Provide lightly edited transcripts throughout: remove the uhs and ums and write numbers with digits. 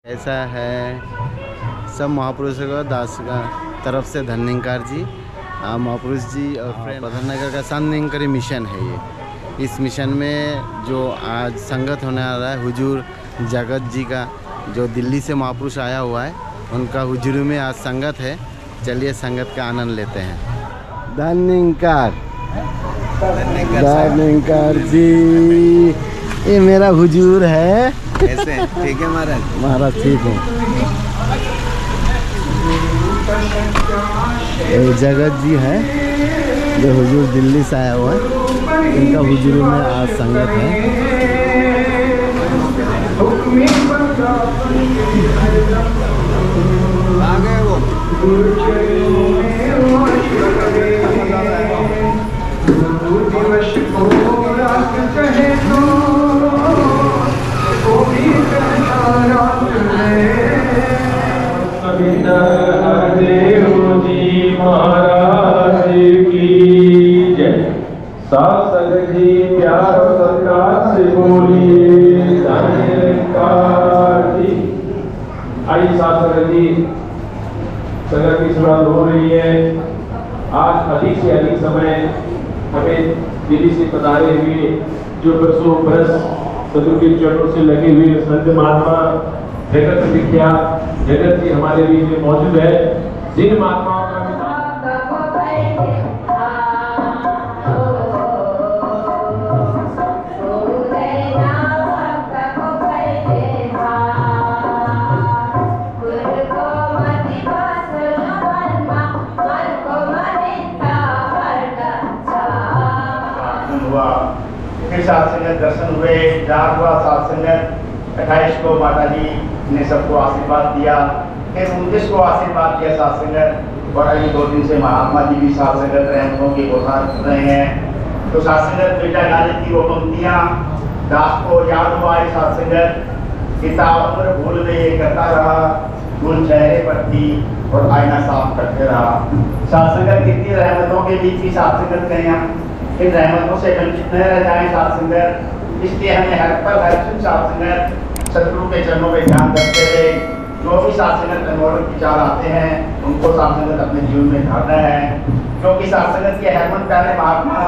ऐसा है सब महापुरुषों का दास का तरफ से धन्यकार जी, महापुरुष जी और प्रधाननगर का शांतिकारी मिशन है ये। इस मिशन में जो आज संगत होने आ रहा है हुजूर जगत जी का, जो दिल्ली से महापुरुष आया हुआ है, उनका हुजूरी में आज संगत है। चलिए संगत का आनंद लेते हैं। धन्यकार जी, ये मेरा हुजूर है। कैसे ठीक है महाराज? महाराज ठीक है। ये जगत जी है जो हुजूर दिल्ली से आया हुआ है, इनका हुजूरी में आज संगत है। आ गए वो महाराज की जय। शासक जी प्यार सरकार से बोलिए धन्यकार जी। आइए शासक जी, संगत की शुरुआत हो रही है। आज अधिक से अधिक समय हमें दिल्ली से पधारे हुए जो बरसों बरस सदगुरु के चरणों से लगे हुए संत महात्मा जगत विख्यात जगत जी हमारे बीच में मौजूद है। जिन महात्माओं का साथ संगत दर्शन हुए, जाग हुआ साथ संगत। 28 को माता जी ने सबको आशीर्वाद दिया, फिर 29 को आशीर्वाद दिया साथ संगत, और अभी 2 दिन से महात्मा जी भी साथ संगत रहमतों की बौछार कर रहे हैं। तो साथ संगत बेटा गालिब की वो पंक्तियां दास को याद हुआ है साथ संगत। पिता उम्र भूल में ये करता रहा, धूल चेहरे पर थी और आईना साफ करते रहा। साथ संगत कितनी रहमतों के बीच भी साथ संगत करें हम, इन रहमतों से वंचित न रह जाए साथ संगत। इसलिए हमें हर पल हर क्षण साथ संगत सदगुरु के चरणों में ध्यान रखते हुए जो भी साथ संगत अनमोलक विचार आते हैं उनको साथ संगत अपने जीवन में ढालना है। क्योंकि साथ संगत के हरमन प्यारे महात्मा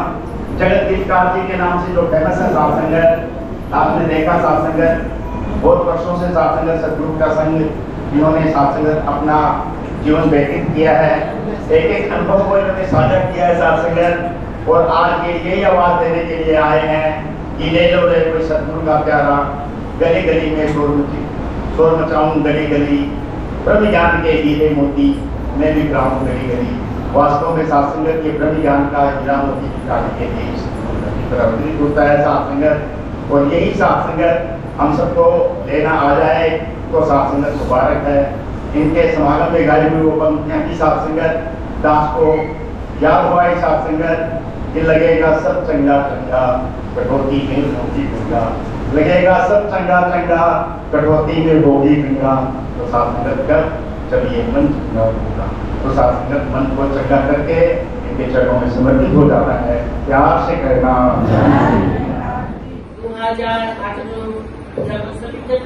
जगत गिरकार जी के नाम से जो फेमस है साथ संगत, आपने देखा साथ संगत बहुत वर्षों से साथ संगत सदगुरु का संग इन्होंने साथ संगत अपना जीवन व्यतीत किया है। एक एक अनुभव को इन्होंने साझा किया है साथ संगत, और आज ये यही आवाज देने के लिए आए हैं कि ले लो रे कोई सदगुरु का प्यारा, गली गली में शोर मचाऊं गली गली, ब्रह्म ज्ञान के हीरे मोती मैं भी ग्राम गली गली। वास्तव में साथ संगत के ब्रह्म ज्ञान का हीरा मोती निकालने के लिए प्रवृत्त होता है साथ संगत, और यही साथ संगत हम सबको लेना आ जाए तो साथ संगत मुबारक है। इनके समागम में गाई हुई वो पंक्तियां की साथ संगत दास को याद हुआ है साथ संगत कि लगेगा सब चंगा चंगा कटौती में होगी गंगा, लगेगा सब चंगा चंगा कटौती में होगी गंगा। तो साथ संगत कर चलिए मन चंगा होगा, तो साथ संगत मन को चंगा करके इनके चरणों में समर्पित हो जाना है। प्यार से कहना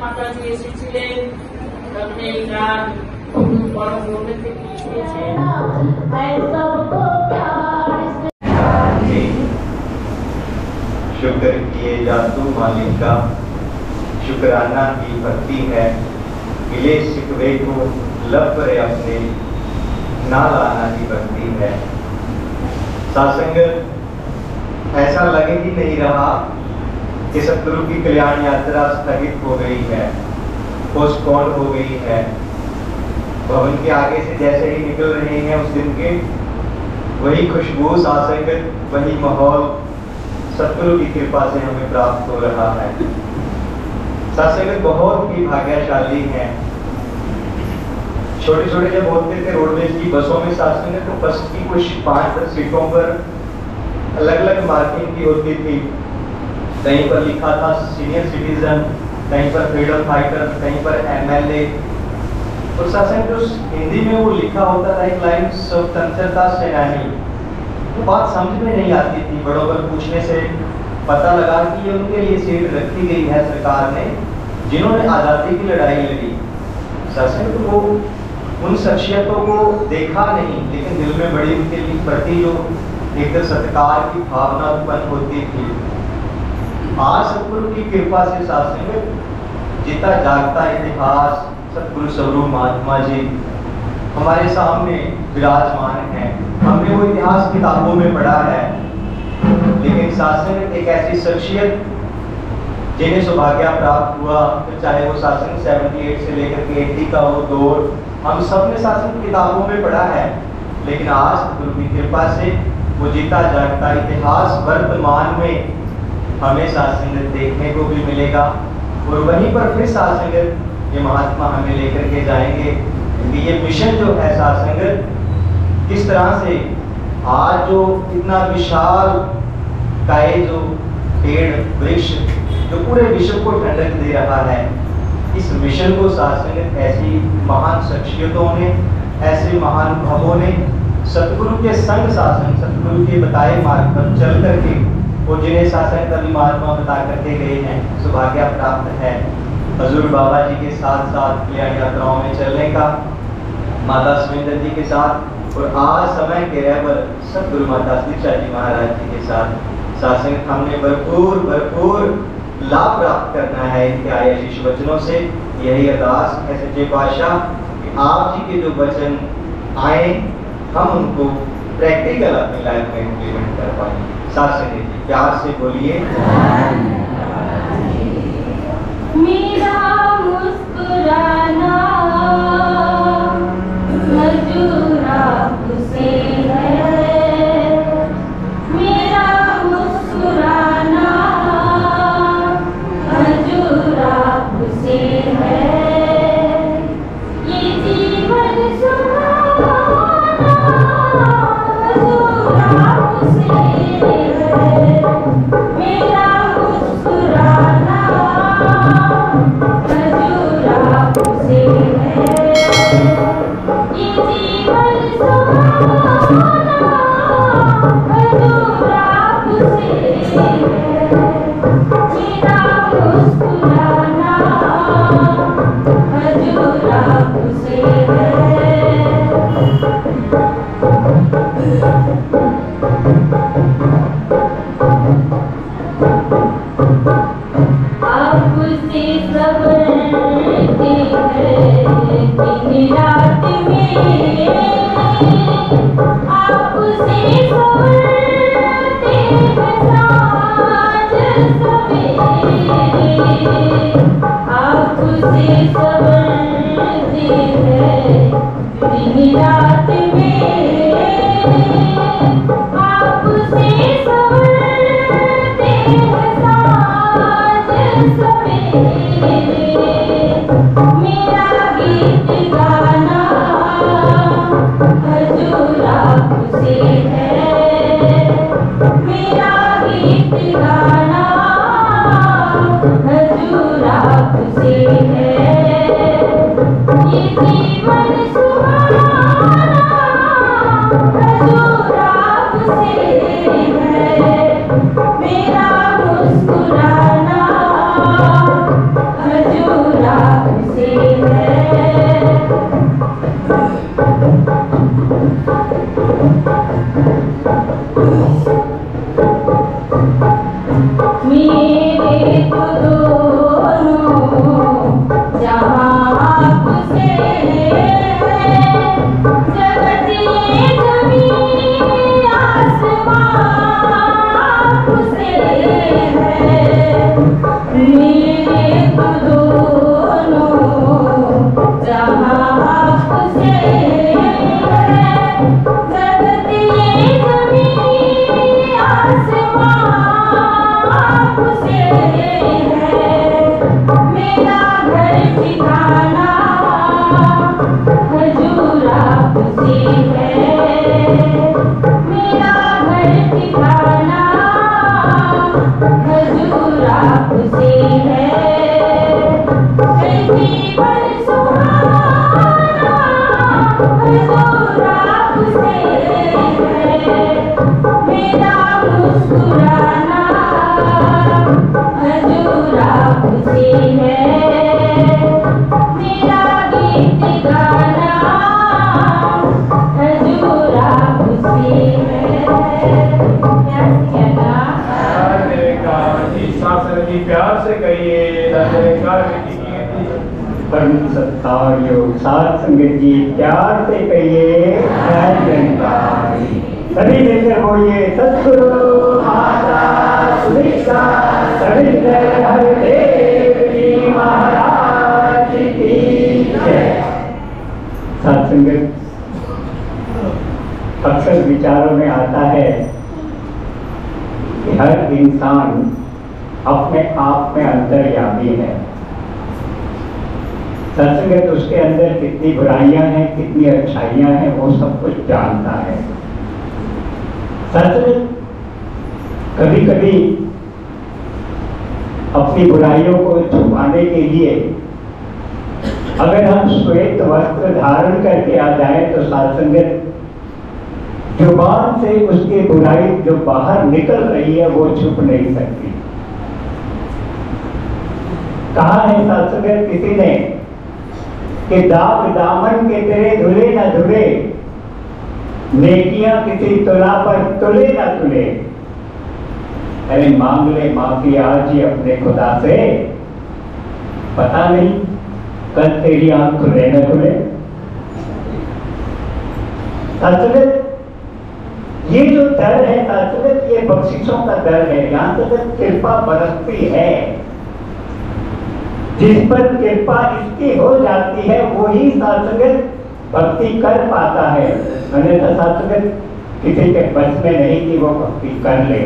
माता जी एसेছিলেন তখন এই গান বড় প্রবৃত্তি দিয়েছে। शुक्र किए जातू मालिक का, शुक्राना की भक्ति है। मिले शिकवे को लब पर अपने ना लाना की भक्ति है। सत्संग ऐसा लगे ही नहीं रहा कि सतगुरु की कल्याण यात्रा स्थगित हो गई है, पोस्टपोन हो गई है। भवन के आगे से जैसे ही निकल रहे हैं उस दिन के, वही खुशबू सत्संग, वही माहौल सतगुरु की कृपा से हमें प्राप्त हो रहा है। सत्संग बहुत ही भाग्यशाली है। छोटे छोटे जब होते थे रोडवेज की बसों में सत्संग, तो बस की कुछ 5-10 सीटों पर अलग अलग मार्किंग की होती थी। कहीं पर लिखा था सीनियर सिटीजन, कहीं पर फ्रीडम फाइटर, कहीं पर MLA। और सत्संग जो हिंदी में वो लिखा होता था एक लाइन स्वतंत्रता सेनानी, तो बात समझ में नहीं आती थी। बड़ों पर पूछने से पता लगा कि ये उनके लिए सीट रखी गई है सरकार ने, जिन्होंने आज़ादी की लड़ाई लड़ी। सत्संग तो वो उन शख्सियतों को देखा नहीं, लेकिन दिल में बड़ी उनके लिए प्रति जो एक सत्कार की भावना उत्पन्न होती थी। आज सतगुरु की कृपा से सत्संग जीता जागता इतिहास सतगुरु स्वरूप महात्मा जी हमारे सामने विराजमान है। हमने वो इतिहास किताबों में पढ़ा है, लेकिन सत्संग एक ऐसी शख्सियत जिन्हें सौभाग्य प्राप्त हुआ, तो चाहे वो सत्संग 78 से लेकर के 80 का वो दौर हम सब ने सत्संग किताबों में पढ़ा है, लेकिन आज गुरु की कृपा से वो जीता जागता इतिहास वर्तमान में हमें सत्संग देखने को भी मिलेगा। और वहीं पर फिर सत्संग ये महात्मा हमें लेकर के जाएंगे, क्योंकि ये मिशन जो है सत्संग किस तरह से आज जो इतना विशाल काय जो पेड़ वृक्ष जो पूरे विश्व को ठंडक दे रहा है, इस मिशन को सत्संग ऐसी महान शख्सियतों ने, ऐसे महान भावों ने सतगुरु के संग सत्संग सतगुरु के बताए मार्ग पर चल करके और जिन्हें सत्संग कभी महात्मा बता करके गए हैं, सौभाग्य प्राप्त है हजूर बाबा जी के साथ साथ कल्याण यात्राओं में चलने का, माता सुमिंदर जी के साथ, और आज समय के रहबर सतगुरु माता दीक्षा जी महाराज जी के साथ सत्संग हमने भरपूर लाभ प्राप्त करना है इनके आए शीश वचनों से। यही अरदास है सच्चे पातशाह कि आप जी के जो वचन आए हम उनको प्रैक्टिकल अपनी लाइफ में इम्प्लीमेंट कर पाए। सत्संग जी प्यार से बोलिए। मेरा मुस्कुराना हजूर आपसे है, मेरा मुस्कुराना हजूर आपसे है, ये जीवन सुहाना हजूर आपसे है, मेरा मुस्कुराना हजूर आपसे है, ये जीवन सुहाना हजूर आपसे है, मेरा मुस्कुराना हजूर आपसे है। आपसे संवरते हैं दिन रात में, आपसे संवरते हैं साँझ सवेरे, आपसे संवरते हैं दिन रात में, आपसे संवरते हैं साँझ सवेरे, मेरा गीत गाना हजूर आपसे है, मेरा गीत गाना हजूर आपसे है, ये जीवन सुहाना हजूर आपसे है, मेरा मुस्कुराना हजूर आपसे है। मेरे तो दोनों जहाँ आपसे है, जगत ये ज़मीन आसमान आपसे है, मेरे तो दोनों जहाँ आपसे है, जगत ये ज़मीन आसमान आपसे है, मेरा घर ठिकाना हजूर आपसे है, मेरा घर ठिकाना हजूर आपसे है, जीवन सुहाना हजूर आपसे है, मेरा मुस्कुराना हजूर आपसे है, मेरा गीत साथ संगत जी प्यार से कहिए जयकार बेटी की परम सत्कार योग साथ संगत जी प्यार से कहिए जयकार। सभी मिलकर बोलिए सतगुरु माता सुदीक्षा सविंदर हरदेव जी महाराज की जय। साथ संगत अक्सर विचारों में आता है कि हर इंसान अपने आप में अंतर्यामी है। सत्संगत उसके अंदर कितनी बुराइयां हैं कितनी अच्छाइयां हैं वो सब कुछ जानता है। सत्संगत कभी कभी अपनी बुराइयों को छुपाने के लिए अगर हम श्वेत वस्त्र धारण करके आ जाए तो सत्संगत जुबान से उसकी बुराई जो बाहर निकल रही है वो छुप नहीं सकती। कहा है सत्संगत किसी ने कि दाग दामन के तेरे धुले न धुले, नेकियां किसी तुला पर तुले न तुले। अरे मांग ले माफी आज ही अपने खुदा से, पता नहीं कल तेरी आंख खुले न खुले। सत्संगत ये जो दर है सत्संगत ये बख्शिशों का दर है। यहाँ सत्संगत कृपा बरसती है। जिस पर कृपा इसकी हो जाती है वही सत्संगत भक्ति कर पाता है। अन्यथा सत्संगत किसी के बस में नहीं कि वो भक्ति कर ले।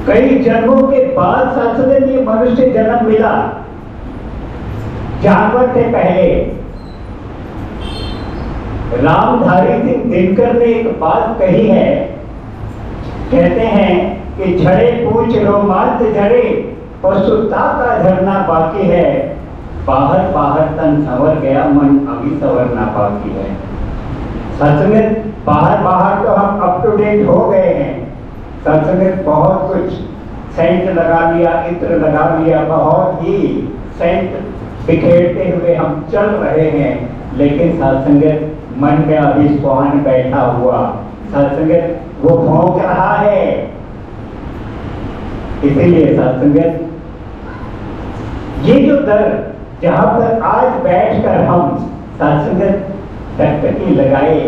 कई जन्मों के बाद सत्संगत ये मनुष्य जन्म मिला। जानवर से पहले रामधारी सिंह दिनकर ने एक बात कही है। कहते हैं कि झड़े पूछ रोमांच झड़े पशुता का झरना बाकी है, बाहर बाहर तन संवर गया मन अभी संवरना बाकी है। सत्संगत बाहर बाहर तो हम अप टू डेट हो गए हैं। सत्संगत बहुत कुछ सेंट लगा लिया, इत्र लगा लिया, बहुत ही सेंट बिखेरते हुए हम चल रहे हैं। लेकिन सत्संगत मन में अभी स्वान बैठा हुआ, सत्संगत वो भौंक रहा है। इसीलिए सत्संगत ये जो दर जहां पर आज बैठकर हम सत्संगत टकटकी लगाए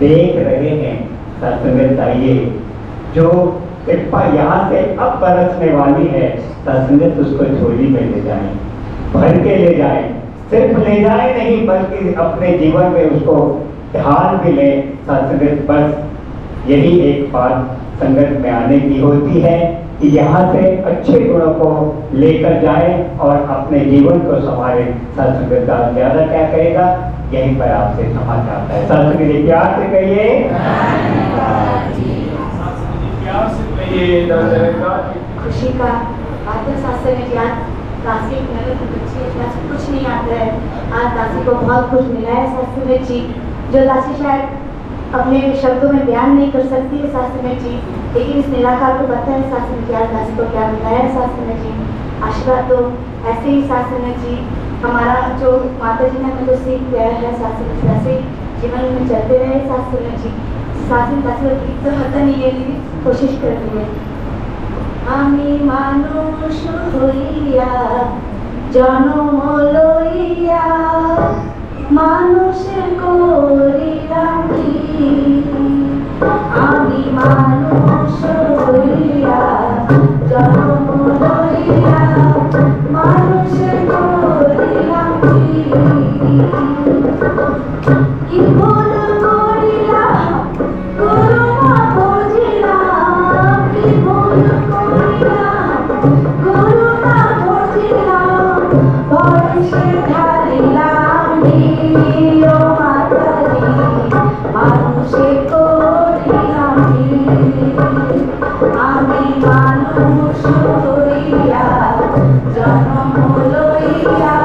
देख रहे हैं, सत्संगत आइए जो कृपा यहाँ से अब बरसने वाली है, सत्संगत उसको झोली में ले जाए, भर के ले जाए। सिर्फ ले जाए नहीं बल्कि अपने जीवन में उसको ध्यान भी ले। सत्संगत बस यही एक बात संगत में आने की होती है कि यहाँ से अच्छे गुणों को लेकर जाए और अपने जीवन को संभाले। सत्संगत का ज्यादा क्या कहेगा, यहीं पर आपसे क्षमा चाहता है। सत्संगत प्यार से कहिए, प्यार से कहिए जयकार। खुशी का बात है सत्संगत यार। दासी मेरे को कुछ नहीं आता है। आज दासी को बहुत कुछ मिला है सत्संगत जी, जो दासी शायद अपने शब्दों में बयान नहीं कर सकती है सत्संगत जी, लेकिन इस निराकार को पता है सत्संगत जी आज दासी को क्या मिला है। सत्संगत जी आशीर्वाद तो ऐसे ही सत्संगत जी हमारा जो माता जी ने हमें जो सीख दिया है सत्संगत वैसे जीवन में चलते रहे। सत्संगत जी सत्संगत दासी को तो पता नहीं है लेकिन कोशिश कर रही है। আমি মানুষ হইয়া জনম লইয়া মানুষের করিলাম কি, আমি মানুষ হইয়া জনম লইয়া মানুষের করিলাম কি ভুল করিলাম করুণা বুঝিলাম, কি ভুল করুণা বুঝিলাম, বর্ষে ঢালিলাম দিও মাতারি মানুষে করিলাম আমি মানুষ হইয়া জন্ম লইয়া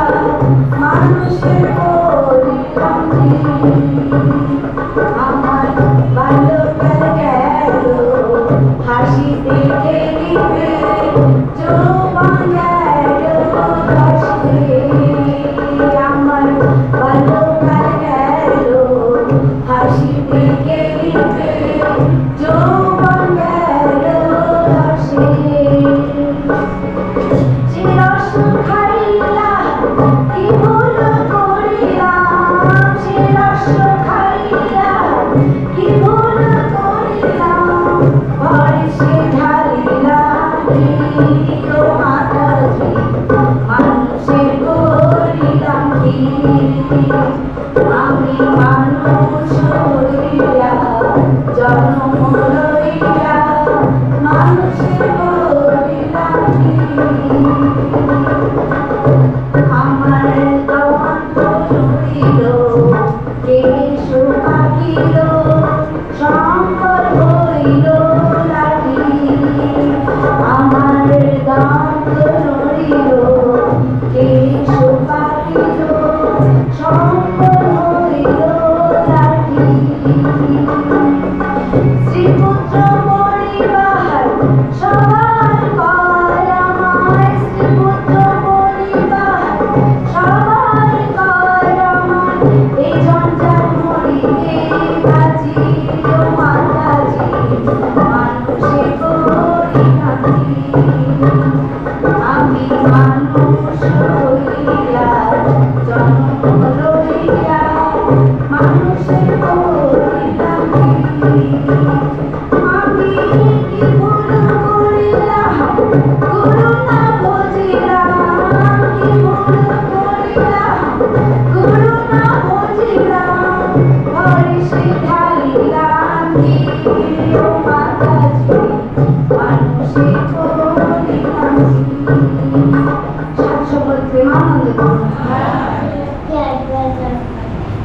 মানুষের করিলাম আমার বাল্যকাল গেল হাসিতে গেলিবে যৌবন গেল হাসিতে, আমার বাল্যকাল গেল হাসিতে গেলিবে যৌবন গেল হাসিতে। ও মাতাজি মানুষের করিলাম কি আমি মানুষ হইয়া জন্ম লইয়া মানুষের করিলাম কি আমার দন্ত রইল কেশু পাখিল শঙ্কর হইল লাঠি আমার দন্ত রইল কেশু পাখিল শঙ্কর হইল লাঠি শ্রীপুত্র পরিবার সবার কয় আমায় শ্রীপুত্র পরিবার সবার কয় আমায় এই জঞ্জাল মরিতে বাজি ও মাতাজি মানুষে করি নাকি আমি মানুষ হইয়া জন্ম লইয়া মানুষে করি নাকি আমি কি ভুল করিলাম গুরু না বুঝিলাম কি ভুল করিলাম গুরু না বুঝিলাম হরিষে ঢালিলাম কি ও মাতাজি মানুষে করিলাম সাতশো প্রেমানন্দ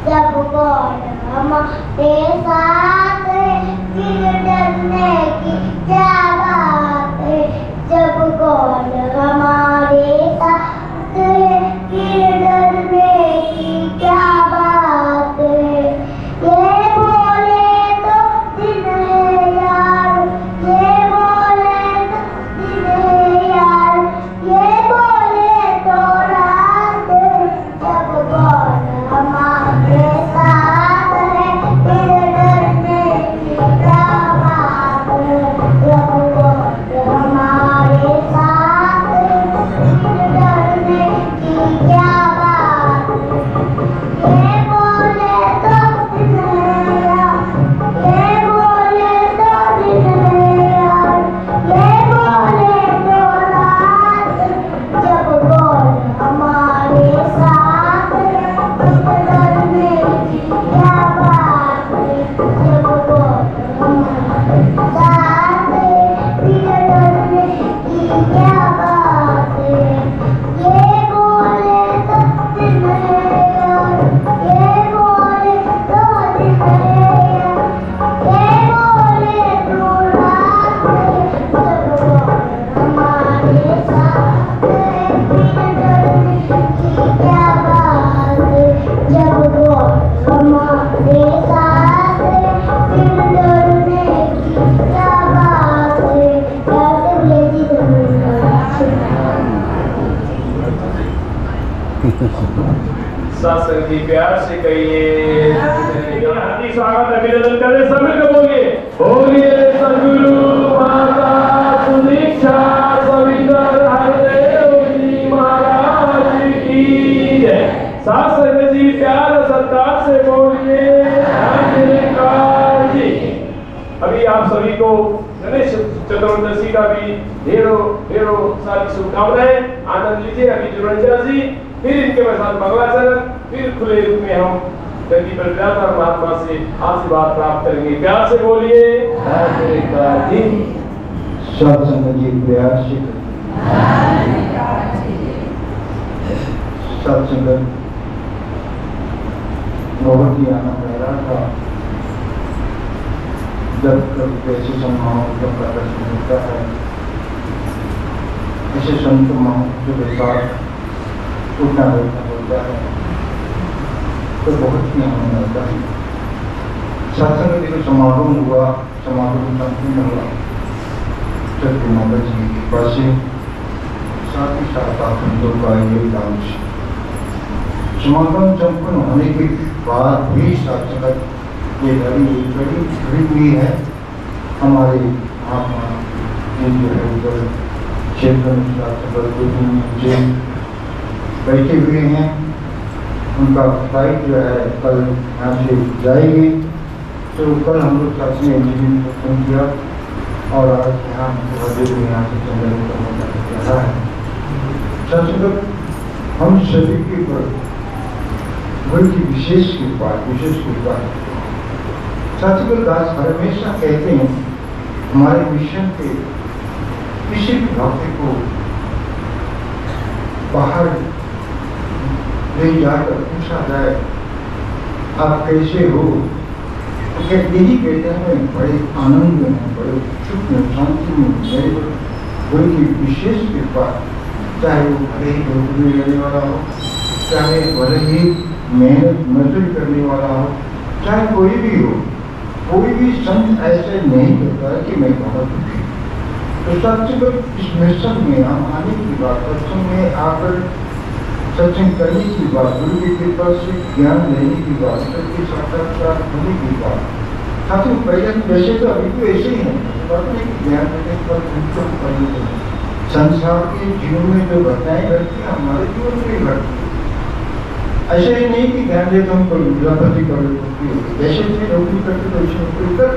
जब कौन हमारे साथ फिर डरने की क्या बात है जब कौन हमारे साथ फिर डरने की क्या बात है ये बोले तो दिन है यार ये बोले तो दिन है यार ये बोले तो रात है जब कौन हमारे साथ है फिर डरने की क्या बात है जब कौन हमारे साथ है फिर डरने की क्या बात है ये बोले तो दिन है यार ये बोले तो दिन है यार ये बोले तो रात जब कौन हमारे साथ है फिर डरने की क्या बात है जब कौन हमारे साथ है फिर डरने की क्या बात है ये बोले तो दिन है यार ये बोले तो दिन है यार ये बोले तो रात है जब कौन हमारे साथ है फिर डरने की क्या बात है जब कौन हमारे साथ है फिर डरने की क्या बात है सत्संग की प्यार से कहिए हार्दिक स्वागत अभिनंदन करें सभी को बोलिए सद्गुरु माता सुदीक्षा सवितर हरदेव जी महाराज की जय सत्संग जी प्यार सत्कार से बोलिए जी। अभी आप सभी को गणेश चतुर्दशी का भी ढेरों ढेरों सारी शुभकामनाएं आनंद लीजिए। अभी जुड़ंजा जी फिर इनके साथ मंगलाचरण फिर खुले रूप में हम गति प्रदाता महात्मा से आशीर्वाद प्राप्त करेंगे। प्यार से बोलिए जी। सत्संग जी प्यार से सत्संग बहुत ही आनंद आ रहा था जब कभी ऐसे समाओं का दर्शन मिलता है ऐसे संत महापुरुषों के साथ उठना बैठना होता है तो बहुत ही आनंद आता है। सत्संग के जो समारोह हुआ समारोह संपूर्ण हुआ सत्य माता जी के पास से साथ ही साथ आप संतों का योगदान समागम संपन्न होने के बाद भी सत्संग ये घड़ी हुई है। हमारे महात्मा जो है उधर क्षेत्र में बैठे हुए हैं, उनका फ्लाइट जो है कल यहाँ से जाएगी। तो कल हम लोग साथ में इंजीनियरिंग किया और आज यहाँ वजह में यहाँ से चंद्र रहा है। संस्कृत हम सभी के ऊपर बड़ी विशेष कृपा है। सतगुरु दास हमेशा कहते हैं हमारे मिशन के किसी भी भक्त को बाहर ले जाकर पूछा जाए आप कैसे हो, तो यही कहते हैं बड़े आनंद में, बड़े सुख में, शांति में, बड़ी विशेष कृपा। चाहे वो भले ही नौकरी लेने वाला हो, चाहे भले ही मेहनत मजदूरी करने वाला हो, चाहे कोई भी हो, कोई भी संत ऐसे नहीं करता है कि मैं बहुत दुखी। तो सत्संग इस मिशन में हम आने की बात, सत्संग में आकर सत्संग करने की बात, गुरु की कृपा से ज्ञान लेने की बात, सबके साक्षात्कार होने की बात। साथियों पहले वैसे तो अभी तो ऐसे ही है, ज्ञान देने पर संसार के जीवन में जो घटनाएं घटती है हमारे जीवन में घटती है। ऐसे ही नहीं कि ज्ञान दे तो हम विद्यापति कर जैसे नौकरी करते तो ऐसे नौकरी कर,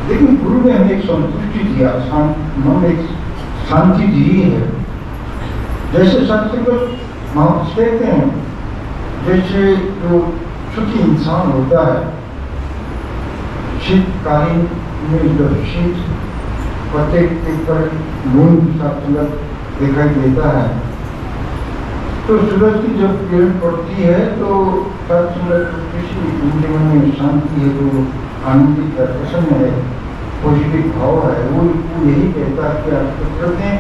लेकिन गुरु ने हमें एक संतुष्टि दिया, मन एक शांति दी है। जैसे संस्कृत महापुरुष कहते हैं, जैसे जो सुखी इंसान होता है, शीतकालीन में जब शीत पत्ते के पर मून सूरज दिखाई देता है, तो सूरज की जब किरण पड़ती है तो किसी जीवन में शांति है, जो आनंदित है, प्रसन्न है, पॉजिटिव भाव है, वो यही कहता है कि आप प्रकृति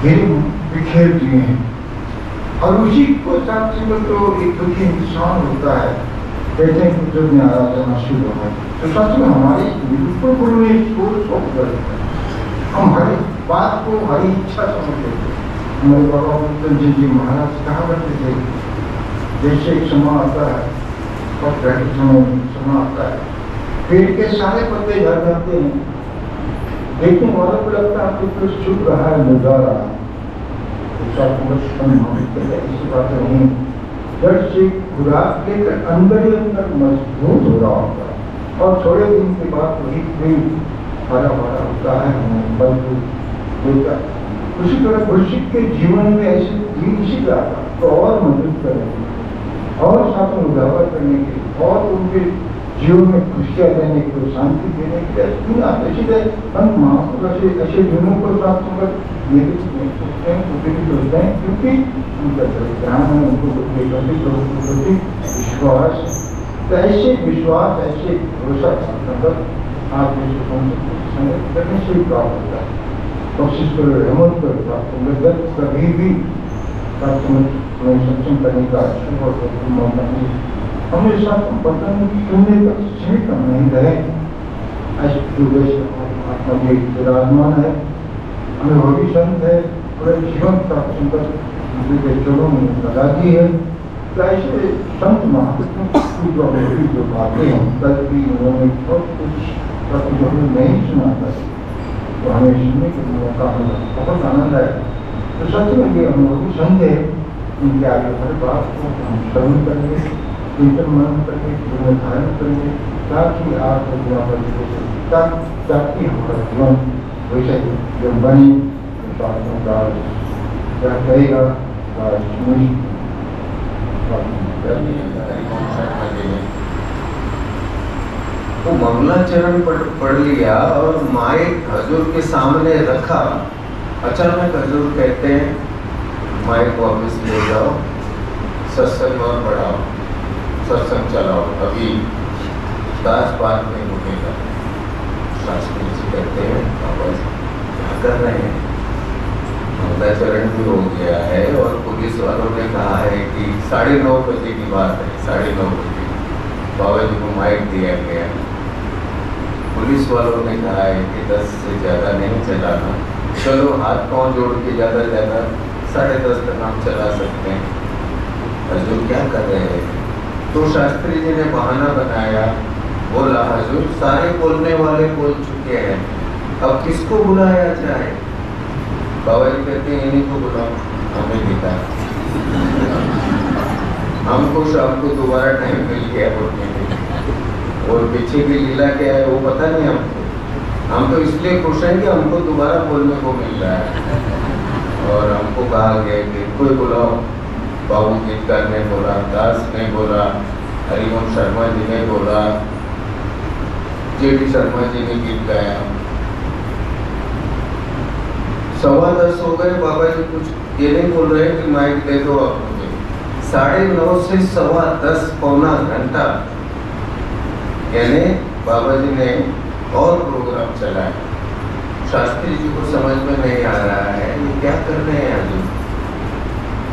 घेरे बिखेर दिए हैं। और उसी को साथ तो एक दुखी इंसान होता है, कहते हैं कि जब में आराधना शुरू हो तो सच में हमारी बिल्कुल गुरु ने सोच को बदलता है। हम हर बात को हरी इच्छा समझते थे। हमारे बाबा बुद्ध जी महाराज कहा करते थे, जैसे एक समय आता है और समय आता है, पेड़ के सारे पत्ते झड़ जाते हैं, देखने वालों को लगता है कि कुछ छुप रहा है, नजारा ऐसी बात नहीं। जड़ से खुराक लेकर अंदर ही अंदर मजबूत हो रहा होता है और थोड़े दिन के बाद वही पेड़ हरा भरा होता है, मजबूत होता है। उसी तरह भविष्य के जीवन में ऐसे दिन इसी तरह तो और मदद करेंगे और साथ में उजागर करने के और उनके जीवन में खुशियाँ देने के लिए, शांति देने के लिए ऐसे महापुरुष ऐसे दिनों को प्राप्त होकर सोचते हैं, क्योंकि उनका परिश्रम है, उनको विश्वास, तो ऐसे विश्वास, ऐसे भरोसा आप संगत करने से ही प्राप्त होता है। कोशिश करो रहमत कर प्राप्त होंगे, कभी भी प्राप्त सत्संग करने का मौका नहीं, हमेशा बर्तन सुनने तक सीमित नहीं रहे। ऐसे आत्मा जी विराजमान है, हमें वो भी संत है, पूरे जीवन प्राप्त संकट के चरणों में लगा दी है। तो ऐसे संत महापुरुषों की जो बातें हैं, कल भी उन्होंने बहुत कुछ जो नहीं सुना था, तो हमें सुनने के मौका मिला, बहुत आनंद आया। तो सच में ये हम लोग भी संत है, उनके आगे हर बात को हम श्रवण करेंगे, कीर्तन मनन करके जीवन धारण करेंगे, ताकि आप ताकि हमारा जीवन वैसे जो बनी कहेगा वो मंगलाचरण पढ़ लिया और माइक हजूर के सामने रखा। अचानक हजूर कहते हैं माइक वापस ले जाओ, सत्संग और बढ़ाओ, सत्संग चलाओ, अभी दास पार्क में रुकेगा। शास्त्री जी कहते हैं बाबा क्या कर रहे हैं, मंगलाचरण भी हो गया है और पुलिस वालों ने कहा है कि 9:30 बजे की बात है, 9:30 बजे बाबा जी को माइक दिया गया। पुलिस वालों ने कहा है कि 10 से ज़्यादा नहीं चलाना, चलो हाथ पाँव जोड़ के ज़्यादा 10:30 तक हम चला सकते हैं। हजूर क्या कर रहे हैं? तो शास्त्री जी ने बहाना बनाया, बोला हजूर सारे बोलने वाले बोल चुके हैं, अब किसको बुलाया जाए? बाबा जी कहते हैं इन्हीं को बुलाओ, हमें दिखा, हमको शाम को दोबारा टाइम मिल गया बोलने के लिए। और पीछे की लीला क्या है वो पता नहीं हमको। हम तो इसलिए खुश हैं कि हमको दोबारा बोलने को मिल रहा है। और हमको कहा गया कि कोई बुलाओ, बाबू गीतकार ने बोला, दास ने बोला, हरिओम शर्मा जी ने बोला, जेडी शर्मा जी ने गीत गाया। 9:15 हो गए, बाबा जी कुछ ये नहीं बोल रहे कि माइक दे दो आप मुझे। 9:30 से 10:15 पौना घंटा यानी बाबा जी ने और प्रोग्राम चलाया। शास्त्री जी को समझ में नहीं आ रहा है ये क्या कर रहे हैं आज,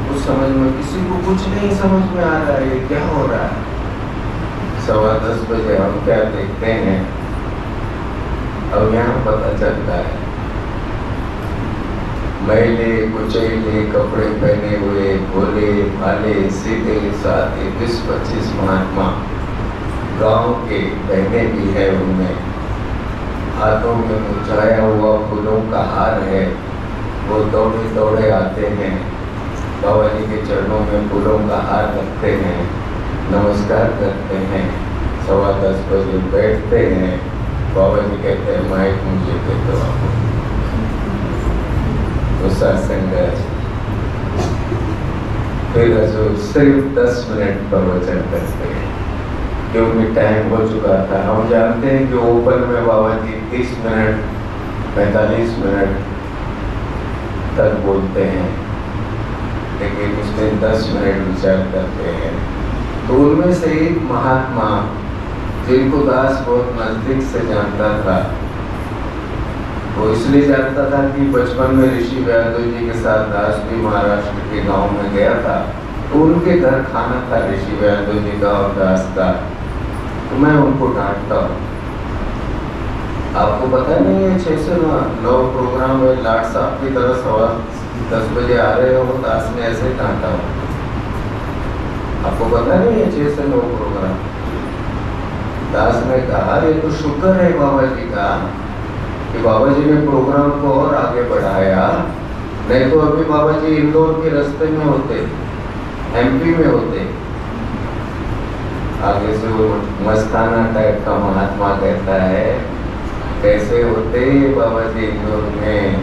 कुछ समझ में, किसी को कुछ नहीं समझ में आ रहा है ये क्या हो रहा है। 10:15 बजे हम क्या देखते हैं, अब यहाँ पता चलता है मैले कुचैले कपड़े पहने हुए भोले भाले सीधे साधे 20-25 महात्मा गांव के बहने भी है, उनमें हाथों में मुरझाया हुआ फूलों का हार है। वो दौड़े दौड़े आते हैं, बाबा जी के चरणों में फूलों का हार रखते हैं, नमस्कार करते हैं। 10:15 बजे बैठते हैं, बाबा जी कहते हैं माइक मुझे दे दो। तो सत्संग फिर हजूर सिर्फ 10 मिनट प्रवचन करते हैं क्योंकि टाइम हो चुका था। हम जानते हैं कि ओपन में बाबा जी 30 मिनट 45 मिनट तक बोलते हैं, लेकिन उसमें 10 मिनट विचार करते हैं। तो उनमें से एक महात्मा जिनको दास बहुत नजदीक से जानता था, वो इसलिए जानता था कि बचपन में ऋषि व्यासदेव जी के साथ दास भी महाराष्ट्र के गांव में गया था, तो उनके घर खाना था ऋषि व्यासदेव जी का और दास का। तो मैं उनको डांटता हूँ, आपको पता नहीं है 6 से 9 प्रोग्राम में लाट साहब की तरह 10 बजे आ रहे हो, दास ने ऐसे डांटा हो। आपको पता नहीं है 6 से 9 प्रोग्राम। दास ने कहा ये तो शुक्र है बाबा जी का कि बाबा जी ने प्रोग्राम को और आगे बढ़ाया, नहीं तो अभी बाबा जी इंदौर के रास्ते में होते, MP में होते। आगे से वो मस्ताना टाइप का महात्मा कहता है कैसे होते बाबा जी इंदौर में।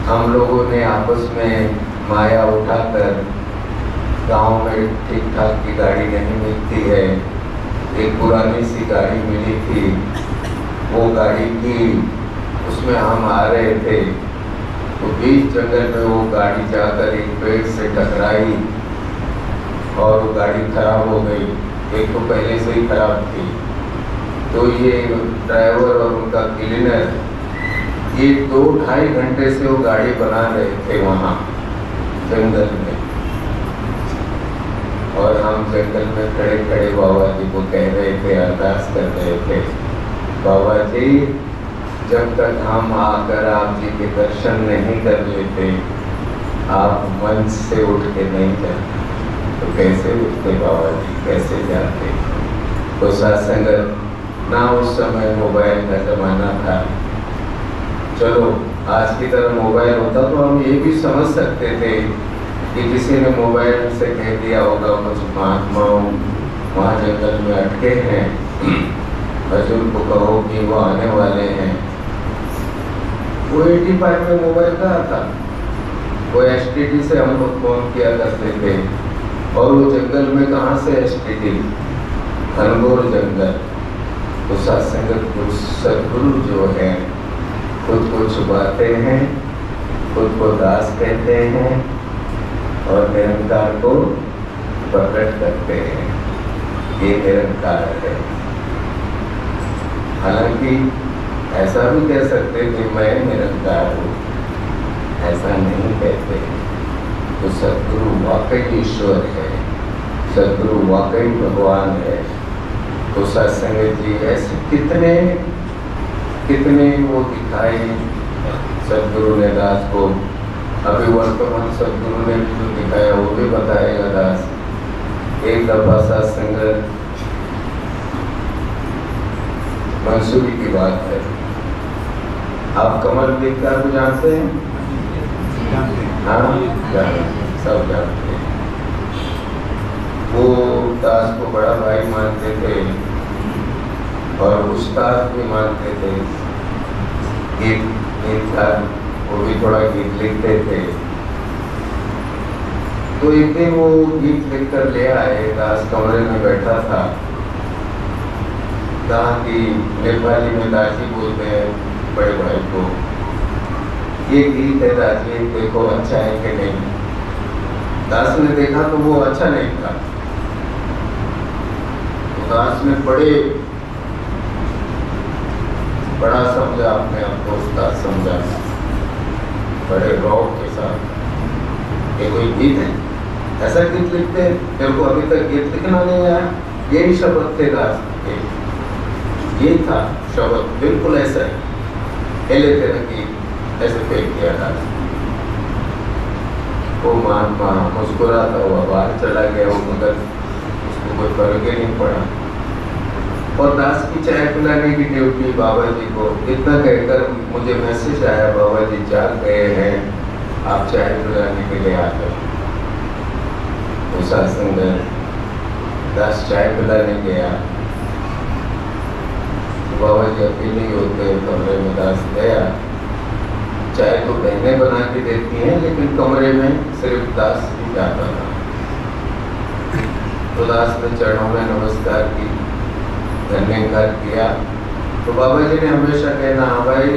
हम लोगों ने आपस में माया उठाकर, गांव में ठीक ठाक की गाड़ी नहीं मिलती है, एक पुरानी सी गाड़ी मिली थी, वो गाड़ी की उसमें हम आ रहे थे, तो बीच जंगल में वो गाड़ी जाकर एक पेड़ से टकराई और वो गाड़ी खराब हो गई। एक तो पहले से ही खराब थी, तो ये ड्राइवर और उनका क्लीनर ये 2-2.5 घंटे से वो गाड़ी बना रहे थे वहाँ जंगल में। और हम जंगल में खड़े खड़े बाबा जी को कह रहे थे, अरदास कर रहे थे, बाबा जी जब तक हम आकर आप जी के दर्शन नहीं कर लेते, आप मंच से उठ के नहीं जाते। तो कैसे उठते बाबा जी, कैसे जाते? तो सत्संग ना उस समय मोबाइल का जमाना था। चलो आज की तरह मोबाइल होता तो हम ये भी समझ सकते थे कि किसी ने मोबाइल से कह दिया होगा कुछ महात्मा वहाँ जंगल में अटके हैं, हजूर को कहो कि वो आने वाले हैं। वो 85 में मोबाइल कहाँ था, वो STD से हम लोग फोन किया करते थे। और वो जंगल में कहाँ से STD, घनघोर जंगल। तो सत्संग सदगुरु जो है खुद को छुपाते हैं, खुद को दास कहते हैं और निरंकार को प्रकट करते हैं। ये निरंकार है। हालांकि ऐसा भी कह सकते कि मैं निरंकार हूँ, ऐसा नहीं कहते। तो सदगुरु वाकई ईश्वर है, सदगुरु वाकई भगवान है। तो सत्संग जी ऐसे कितने कितने वो दिखाए सदगुरु ने दास को। अभी वर्तमान सदगुरु ने भी जो दिखाया वो भी बताएगा दास। एक दफा सत्संग मंसूरी की बात है। आप कमल गीतकार को जानते हैं? हाँ, सब जानते हैं। वो दास को बड़ा भाई मानते थे। और उस्ताद भी मानते थे। गीत था, वो भी थोड़ा गीत लिखते थे। तो एक दिन वो गीत लिखकर ले आए, दास कमरे में बैठा था। कहा कि नेपाली में दासी बोलते हैं बड़े भाई को, ये गीत है दासी, देखो अच्छा है कि नहीं। दास ने देखा तो वो अच्छा नहीं था। तो दास ने बड़ा समझा अपने आप को, उस्ताद समझा बड़े रौब के साथ। ये कोई गीत है, ऐसा गीत लिखते हैं, तेरे को अभी तक गीत लिखना नहीं आया। यही शब्द थे दास के, ये था शब्द, बिल्कुल ऐसा है, हिले तरह की ऐसे फेंक दिया था। वो मुस्कुराता हुआ बाहर चला गया, वो मगर उसको कोई फर्क ही नहीं पड़ा। और दास की चाय पिलाने की ड्यूटी बाबा जी को, इतना कहकर मुझे मैसेज आया, बाबा जी जाग गए हैं, आप चाय पिलाने के लिए आ गए। वो सत्संग दास चाय पिलाने गया। बाबा जी अकेले ही होते कमरे में, दास गया। चाय तो बहनें बना के देती हैं, लेकिन कमरे में सिर्फ दास ही जाता था। तो दास ने चरणों में नमस्कार की, धन्यवाद किया। तो बाबा जी ने हमेशा कहना, हाँ भाई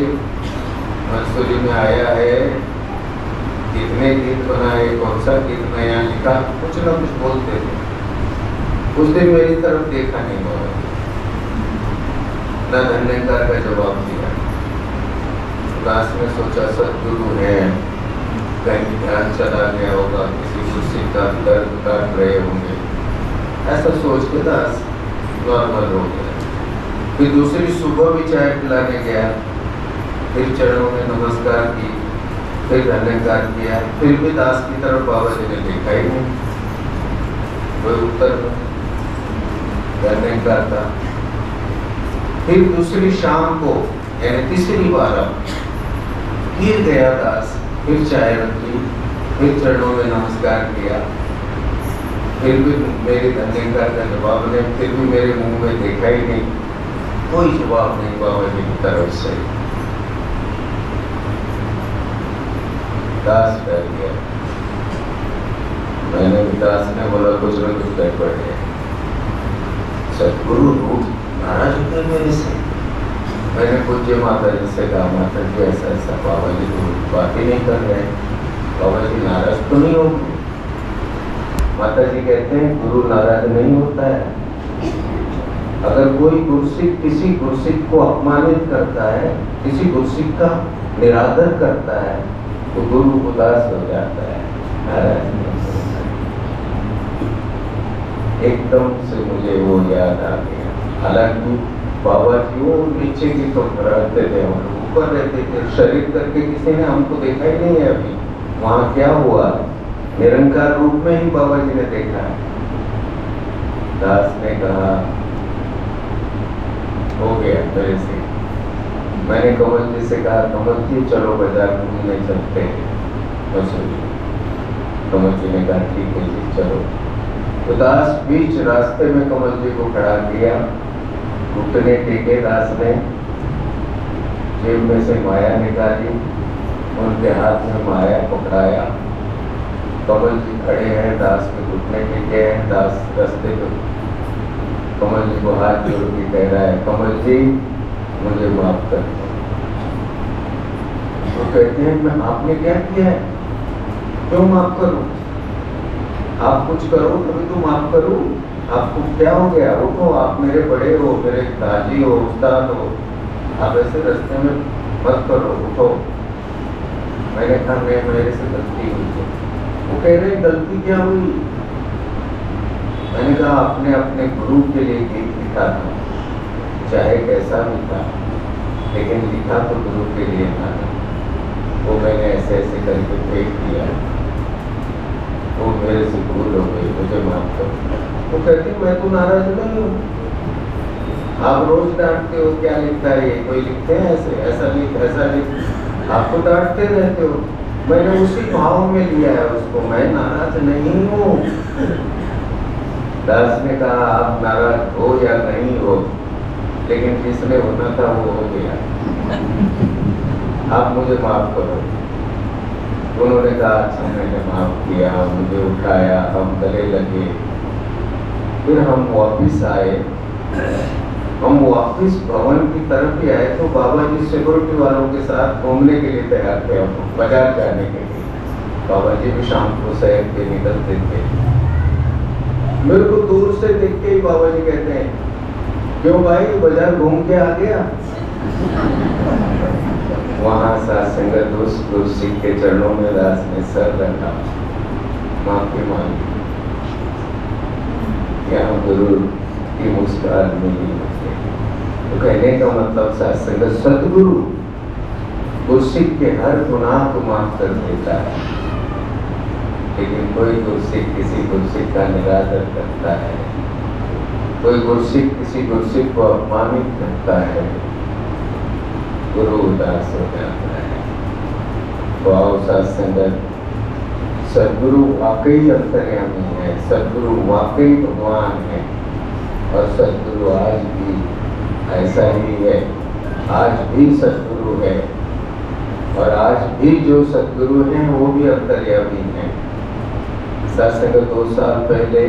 मंसूरी में आया है, कितने गीत बनाए, कौन सा गीत नया लिखा, कुछ ना कुछ बोलते थे। उस दिन मेरी तरफ देखा नहीं बाबा जी, ना धन्यवाद का जवाब दिया। दास ने सोचा सदगुरु है, कहीं ध्यान चला गया होगा, किसी कुर्सी का दर्द काट रहे होंगे, ऐसा सोच के दास नॉर्मल हो गया। फिर दूसरी सुबह भी चाय पिलाने गया, फिर चरणों में नमस्कार की, फिर धन्यवाद किया। फिर भी दास की तरफ बाबा जी ने देखा ही नहीं, कोई उत्तर धन्यवाद था। फिर दूसरी शाम को, यानी तीसरी बार फिर गया दास, फिर चाय रखी, फिर चरणों में नमस्कार किया। फिर भी मेरे धन्यवाद का जवाब ने, फिर भी मेरे मुंह में देखा ही नहीं, कोई जवाब नहीं बाबा जी की तरफ से। दास डर गया। मैंने भी, दास ने बोला कुछ न कुछ गड़बड़ है, सदगुरु रूठ नाराज होते मेरे से। मैंने पूज्य माता जी से कहा, माता जी ऐसा ऐसा, बाबा जी तो बात ही नहीं कर रहे, बाबा जी नाराज तो नहीं होंगे? माता जी कहते हैं गुरु नाराज नहीं होता है। अगर कोई गुरसिक किसी गुरसिक को अपमानित करता है, किसी गुरसिक का निरादर करता है, तो गुरु उदास हो जाता है, नाराज नहीं होता। एकदम से मुझे वो याद आ गया। हालांकि बाबा जी वो नीचे की तो रहते थे, हम ऊपर रहते थे, शरीर करके किसी ने हमको देखा ही नहीं है अभी। वहाँ क्या हुआ, निरंकार रूप में ही बाबा जी ने देखा है। दास ने कहा हो गया मेरे से। मैंने कमल जी से कहा, कमल जी चलो बाजार घूमने चलते हैं। कमल जी ने कहा ठीक है जी चलो। तो दास बीच रास्ते में कमल जी को खड़ा किया, घुटने टेके दास ने, जेब में से माया निकाली, उनके हाथ में माया पकड़ाया। कमल जी खड़े हैं, दास के घुटने टेके हैं। दास रास्ते पे कमल जी को हाथ जोड़ के कह रहा है, कमल जी मुझे माफ कर दो। वो कहते हैं मैं आपने क्या किया है, क्यों माफ करूं? आप कुछ करो तभी तो माफ करूं। आपको क्या हो गया, उठो, आप मेरे बड़े हो, मेरे दादी हो, उस्ताद हो, आप ऐसे रास्ते में मत करो, उठो। मैंने कहा मैं, मेरे से गलती हुई है। वो कह रहे गलती क्या हुई? मैंने कहा आपने अपने गुरु के लिए गीत लिखा था, चाहे कैसा भी था, लेकिन लिखा तो गुरु के लिए था। वो मैंने ऐसे ऐसे करके फेंक दिया, वो मेरे से भूल हो गई, मुझे माफ करो। वो कहती मैं तो नाराज नहीं हूँ, आप रोज डांटते हो, क्या लिखता है ये, कोई लिखते हैं ऐसे, ऐसा लिख ऐसा लिख, आप तो डांटते रहते हो। मैंने उसी भाव में लिया है उसको, मैं नाराज नहीं हूँ। दास ने कहा आप नाराज हो या नहीं हो, लेकिन जिसने होना था वो हो गया। आप मुझे माफ करो। उन्होंने कहा अच्छा मैंने माफ किया, मुझे उठाया, हम गले लगे। फिर हम वापिस आए। हम वापिस भवन की तरफ ही आए तो बाबा जी सिक्योरिटी वालों के साथ घूमने के लिए तैयार थे, हम बाजार जाने के लिए। बाबा जी भी शाम को सैर के निकलते थे। मेरे को दूर से देख के ही बाबा जी कहते हैं क्यों भाई बाजार घूम के आ गया? वहां साथ संगत उस गुरु सिख के चरणों में दास ने सर रखा, माफी मांगी। यहाँ गुरु की मुस्कान मिली मुझे। तो कहने का मतलब साथ संगत सदगुरु गुरसिख के हर गुनाह को माफ कर देता है, लेकिन कोई गुरसिख किसी गुरसिख का निरादर करता है, कोई गुरसिख किसी गुरसिख को अपमानित करता है, गुरु उदास हो जाता है। तो आओ साथ संगत, सदगुरु वाकई अंतर्यामी है, सदगुरु वाकई भगवान है। और सदगुरु आज भी ऐसा ही है, आज भी सदगुरु है। और आज भी जो सदगुरु हैं वो भी अंतर्यामी हैं। सत्संग 2 साल पहले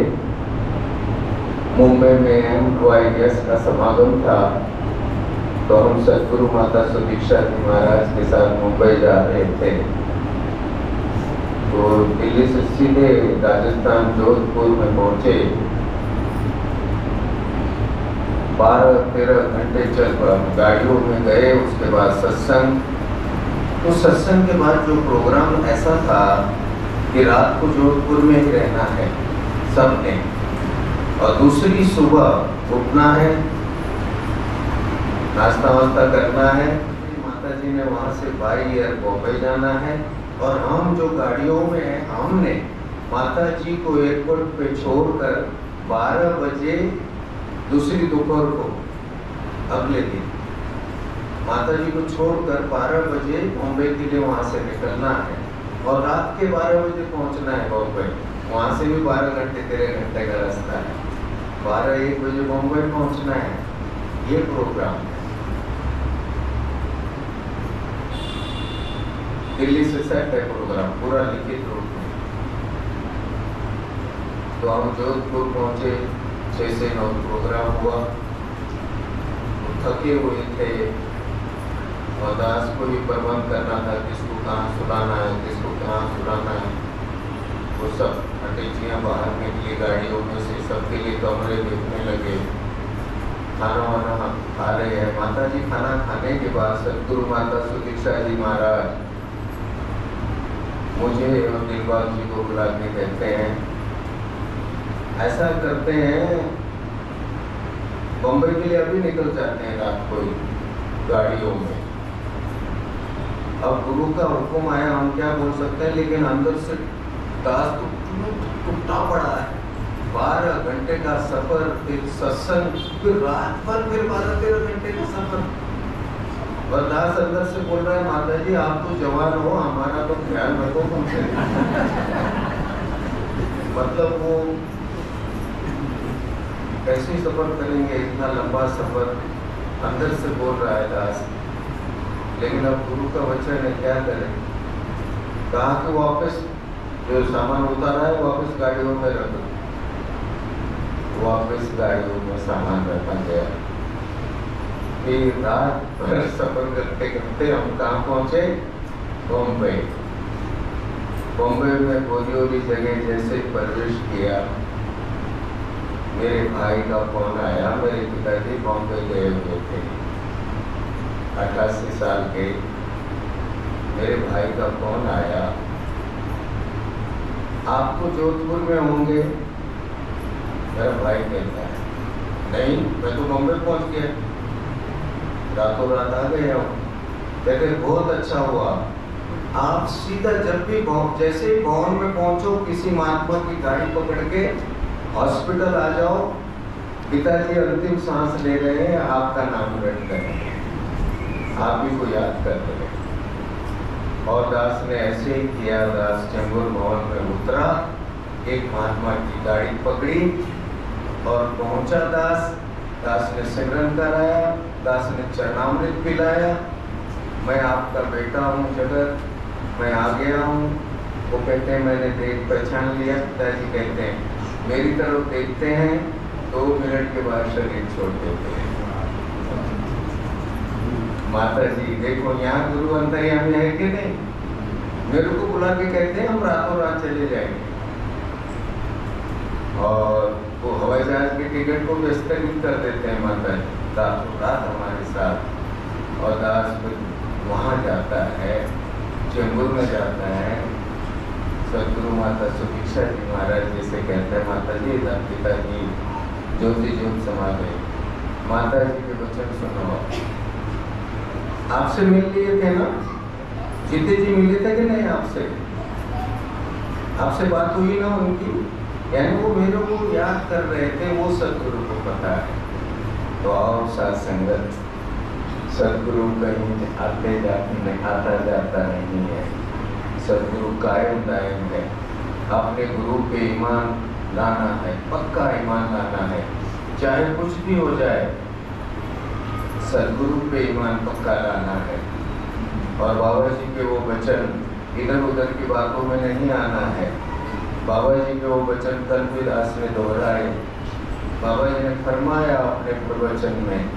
मुंबई में MYS का समागम था, तो हम सदगुरु माता सुदीक्षा जी महाराज के साथ मुंबई जा रहे थे। तो दिल्ली से सीधे राजस्थान जोधपुर में पहुंचे। 12-13 घंटे चल गाड़ियों में गए। उसके बाद सत्संग। तो सत्संग के बाद जो प्रोग्राम ऐसा था कि रात को जोधपुर में ही रहना है सबने, और दूसरी सुबह उठना है, नाश्ता वास्ता करना है। माता जी ने वहाँ से बाई एयर बॉम्बे जाना है, और हम जो गाड़ियों में हैं हमने माता जी को एयरपोर्ट पे छोड़कर 12 बजे दूसरी दोपहर को अगले दिन माता जी को छोड़कर 12 बजे बॉम्बे के लिए वहाँ से निकलना है, और रात के 12 बजे पहुँचना है बॉम्बे। वहाँ से भी 12 घंटे 13 घंटे का रास्ता है। 12-1 बजे बॉम्बे पहुँचना है। ये प्रोग्राम है। दिल्ली से सेट है प्रोग्राम पूरा लिखित रूप में। तो हम जोधपुर पहुँचे, 6 से 9 प्रोग्राम हुआ। तो थके हुए थे, और दास को भी प्रबंध करना था, किसको कहाँ सुलाना है, किसको कहाँ सुलाना है। वो सब अटैचियाँ बाहर निकली गाड़ियों में से, सबके लिए कमरे देखने लगे। खाना वाना खा रहे हैं। माता जी खाना खाने के बाद सदगुरु माता सुदीक्षा जी महाराज मुझे और दिलबाग जी को बुला के कहते हैं, ऐसा करते हैं बम्बई के लिए अभी निकल जाते हैं रात को गाड़ियों में। अब गुरु का हुक्म आया, हम क्या बोल सकते हैं, लेकिन अंदर से दास तो टूटा पड़ा है। 12 घंटे का सफर, फिर सत्संग, फिर रात भर, फिर 12-13 घंटे का सफर। और दास अंदर से बोल रहा है, माता जी आप तो जवान हो, हमारा तो ख्याल रखो कम से मतलब वो कैसे सफर करेंगे, इतना लंबा सफर, अंदर से बोल रहा है दास। लेकिन अब गुरु का वचन है, क्या करें। कहा कि वापस जो सामान उतारा है वापस गाड़ियों में रख दो। वापस गाड़ियों में सामान रखा गया। फिर रात भर सफर करते करते हम कहाँ पहुँचे, बॉम्बे। बॉम्बे में बोरियोली जगह जैसे प्रवेश किया, मेरे भाई का फोन आया। मेरे पिताजी बॉम्बे गए हुए थे, 88 साल के। मेरे भाई का फोन आया, आप तो जोधपुर में होंगे। मेरा भाई कहता है, नहीं मैं तो बॉम्बे पहुंच गया, रातों रात आ गया हूँ। कहते बहुत अच्छा हुआ, आप सीधा जब भी जैसे ही भवन में पहुंचो, किसी महात्मा की गाड़ी पकड़ के हॉस्पिटल आ जाओ। पिताजी अंतिम सांस ले रहे हैं, आपका नाम रट करेंगे, आप ही को याद कर रहे हैं। और दास ने ऐसे ही किया। दास चंगुर भवन में उतरा, एक महात्मा की गाड़ी पकड़ी और पहुंचा दास। दास ने सिमरन कराया, दास ने चरणामृत पिलाया। मैं आपका बेटा हूँ जगत, मैं आ गया हूँ। वो कहते हैं मैंने देख पहचान लिया। पिताजी कहते हैं मेरी तरफ देखते हैं, 2 मिनट के बाद शरीर छोड़ देते हैं। माता जी देखो यहाँ गुरु अंतर्यामी है कि नहीं? मेरे को बुला के कहते हैं हम रातों रात चले जाएंगे, और वो हवाई जहाज के टिकट को भी स्थगित कर देते हैं माता जी, रातों रात हमारे साथ। और दास वहाँ जाता है, चेंबूर में जाता है। सदगुरु माता सुभिक्षा जी महाराज जी से कहते हैं माता जी पिताजी ज्योति ज्योत समा गए, माता जी के वचन सुनो। आपसे मिल लिए थे ना? जीते जी मिले थे कि नहीं आपसे? आपसे बात हुई ना उनकी? यानी वो मेरे को याद कर रहे थे, वो सदगुरु को पता है। तो आओ साथ संगत, सदगुरु कहीं आते जाते नहीं, आता जाता नहीं है। सदगुरु कायम दायम है। अपने गुरु पे ईमान लाना है, पक्का ईमान लाना है, चाहे कुछ भी हो जाए। सदगुरु पे ईमान पक्का लाना है। और बाबा जी के वो वचन, इधर उधर की बातों में नहीं आना है। बाबा जी के वो वचन कलवीदास ने दोहराए। बाबा जी ने फरमाया अपने प्रवचन में,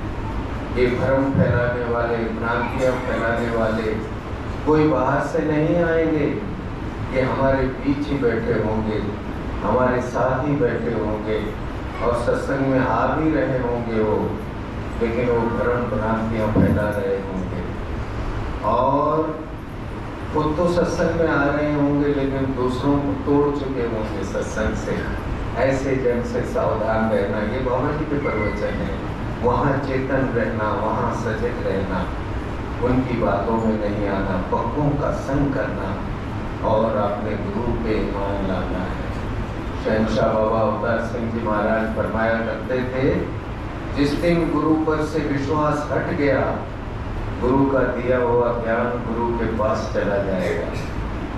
ये भ्रम फैलाने वाले, भ्रांतियाँ फैलाने वाले कोई बाहर से नहीं आएंगे, ये हमारे बीच ही बैठे होंगे, हमारे साथ ही बैठे होंगे, और सत्संग में आ भी रहे होंगे वो, लेकिन वो भ्रम भ्रांतियाँ फैला रहे होंगे। और खुद तो सत्संग में आ रहे होंगे, लेकिन दूसरों को तोड़ चुके होंगे सत्संग से। ऐसे जन से सावधान रहना, ये बाबा जी के प्रवचन है। वहाँ चेतन रहना, वहाँ सजग रहना, उनकी बातों में नहीं आना, पक्कों का संग करना, और अपने गुरु पे ईमान लाना है। शहंशाह बाबा अवतार सिंह जी महाराज फरमाया करते थे, जिस दिन गुरु पर से विश्वास हट गया, गुरु का दिया हुआ ज्ञान गुरु के पास चला जाएगा।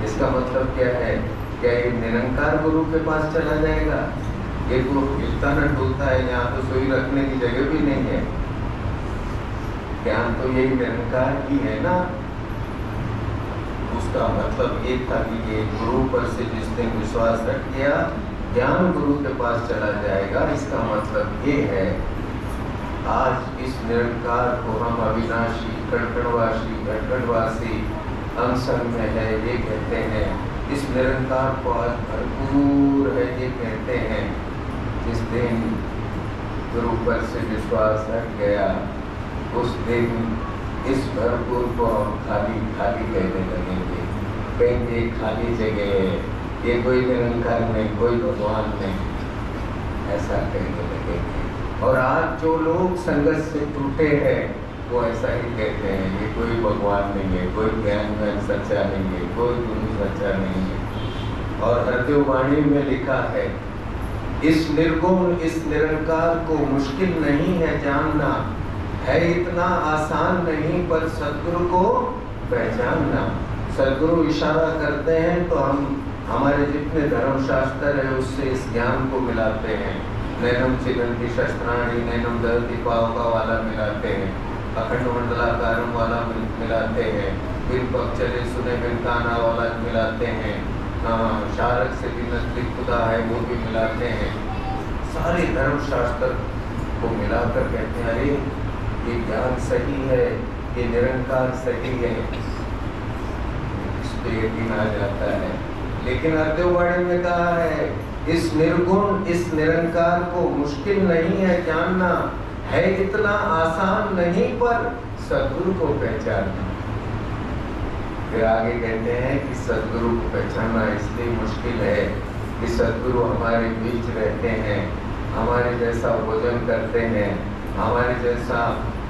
इसका मतलब क्या है? क्या ये निरंकार गुरु के पास चला जाएगा? ये तो हिलता न डुलता है, यहाँ तो सोई रखने की जगह भी नहीं है। ज्ञान तो यही निरंकार ही है ना। उसका मतलब ये था कि ये गुरु पर से जिस दिन विश्वास रख गया, ज्ञान गुरु के पास चला जाएगा। इसका मतलब ये है, आज इस निरंकार को हम अविनाशी, कणकणवासी, घटघटवासी अनसन में है ये कहते हैं। इस निरंकार को आज भरपूर है ये कहते हैं। जिस दिन गुरु पर से विश्वास हट गया, उस दिन इस भरपूर को हम खाली खाली कहने लगेंगे। कहेंगे खाली जगह है, ये कोई निरंकार नहीं, कोई भगवान नहीं, ऐसा कहने लगेंगे। और आज जो लोग संगत से टूटे हैं, वो ऐसा ही कहते हैं, ये कोई भगवान नहीं है, कोई ज्ञान सच्चा नहीं है, कोई गुरु सच्चा नहीं है। और हरदेव वाणी में लिखा है, इस निर्गुण, इस निरंकार को मुश्किल नहीं है जानना, है इतना आसान नहीं पर सदगुरु को पहचानना। सदगुरु इशारा करते हैं तो हम हमारे जितने धर्मशास्त्र है उससे इस ज्ञान को मिलाते हैं। नैनम चिदंती शस्त्राणी, नैनम दहती पावका वाला मिलाते हैं, अखंड मंडलाकारम वाला मिलाते हैं, फिर पग चले सुने बिरकाना वाला मिलाते हैं, शारक से भी नजदीक खुदा है वो भी मिलाते हैं। सारे धर्मशास्त्र को मिलाकर कहते हैं, अरे ये ज्ञान सही है, ये निरंकार सही है, इस पे यकीन आ जाता है। लेकिन हरदेववाणी में कहा है, इस निर्गुण, इस निरंकार को मुश्किल नहीं है जानना, है इतना आसान नहीं पर सदगुरु को पहचानना। फिर आगे कहते हैं कि सदगुरु को पहचानना इसलिए मुश्किल है कि सदगुरु हमारे बीच रहते हैं, हमारे जैसा भोजन करते हैं, हमारे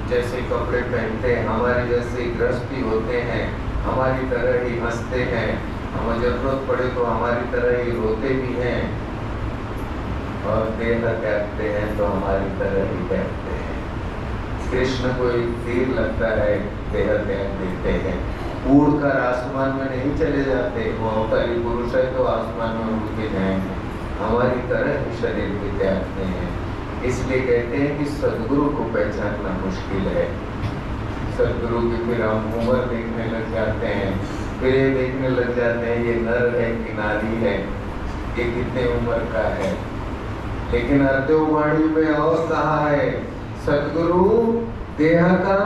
जैसे कपड़े पहनते हैं, हमारे जैसे गृहस्थी होते हैं, हमारी तरह ही हंसते हैं, हमें जरूरत पड़े तो हमारी तरह ही रोते भी हैं, और देह त्यागते हैं तो हमारी तरह ही त्यागते हैं। कृष्ण को एक तीर लगता है, देह त्याग देते हैं, उड़कर आसमान में नहीं चले जाते, वो अवतारी पुरुष है तो आसमान में उड़ के जाएंगे, हमारी तरह ही शरीर को त्यागते हैं। इसलिए कहते हैं कि सदगुरु को पहचानना मुश्किल है। सदगुरु की फिर हम उम्र देखने लग जाते हैं, फिर ये देखने लग जाते हैं ये नर है कि नारी है, ये कितने उम्र का है। लेकिन अर्धवाणी में और कहा है सदगुरु देह का,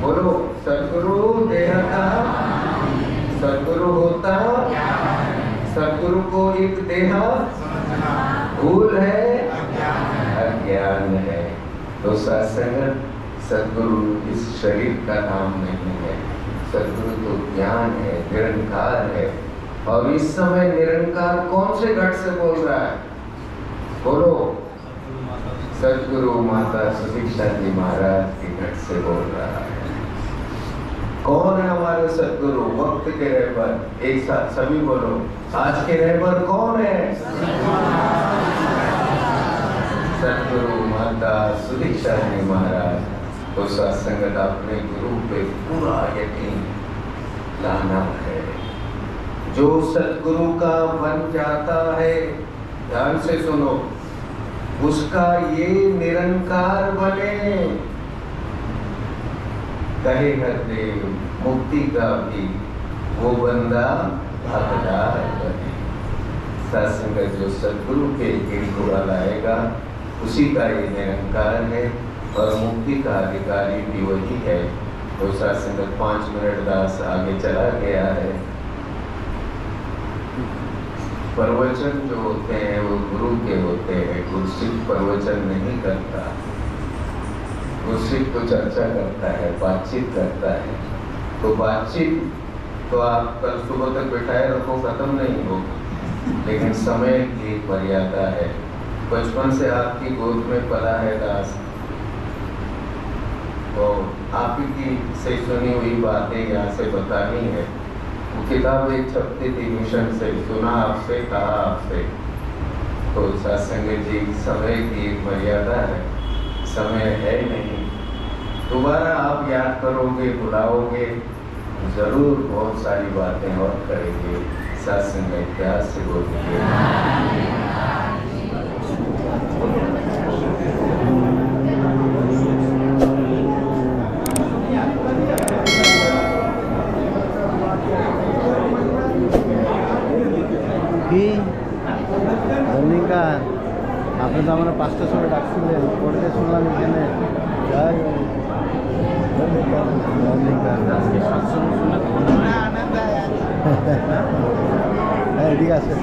बोलो सदगुरु देह का, सदगुरु होता, सदगुरु को एक देह भूल है, अज्ञान है। तो सत्संग सदगुरु इस शरीर का नाम नहीं है, सदगुरु तो ज्ञान है, निरंकार है। और इस समय निरंकार कौन से घट से बोल रहा है? बोलो सदगुरु माता सुदीक्षा जी महाराज के घट से बोल रहा है। कौन है हमारे सदगुरु? वक्त के रहबर। एक साथ सभी बोलो, आज के रहबर कौन है? सदगुरु माता सुदीक्षा जी महाराज। तो सत्संगत अपने गुरु पे पूरा यकीन लाना है। जो सदगुरु का बन जाता है, ध्यान से सुनो, उसका ये निरंकार बने। कहे हरदेव मुक्ति का भी वो बंदा हकदार बने। सत्संग जो सदगुरु के गिरगुड़ा लाएगा उसी का ये निरंकार है और मुक्ति का अधिकारी भी वही है। तो सत्संग 5 मिनट दास आगे चला गया है। प्रवचन जो होते हैं वो गुरु के होते हैं, गुरसिक प्रवचन नहीं करता, गुरसिक तो चर्चा करता है, बातचीत करता है। तो बातचीत तो आप कल सुबह तक बिठाए रखो, खत्म नहीं होगी, लेकिन समय की एक मर्यादा है। बचपन से आपकी गोद में पला है दास, तो आप की से सुनी हुई बातें यहाँ से बतानी है। वो किताब एक छपती थी मिशन से, सुना आपसे, कहा आपसे। तो सत्संग जी समय की एक मर्यादा है, समय है नहीं। दोबारा आप याद करोगे, बुलाओगे, जरूर बहुत सारी बातें और करेंगे। सत्संग इतिहास से बोलेंगे। ধন্যবাদ। আপনি তো আমরা 5টার সময় ডাকছিলেন, পড়তে শুনলাম এখানে। ঠিক আছে।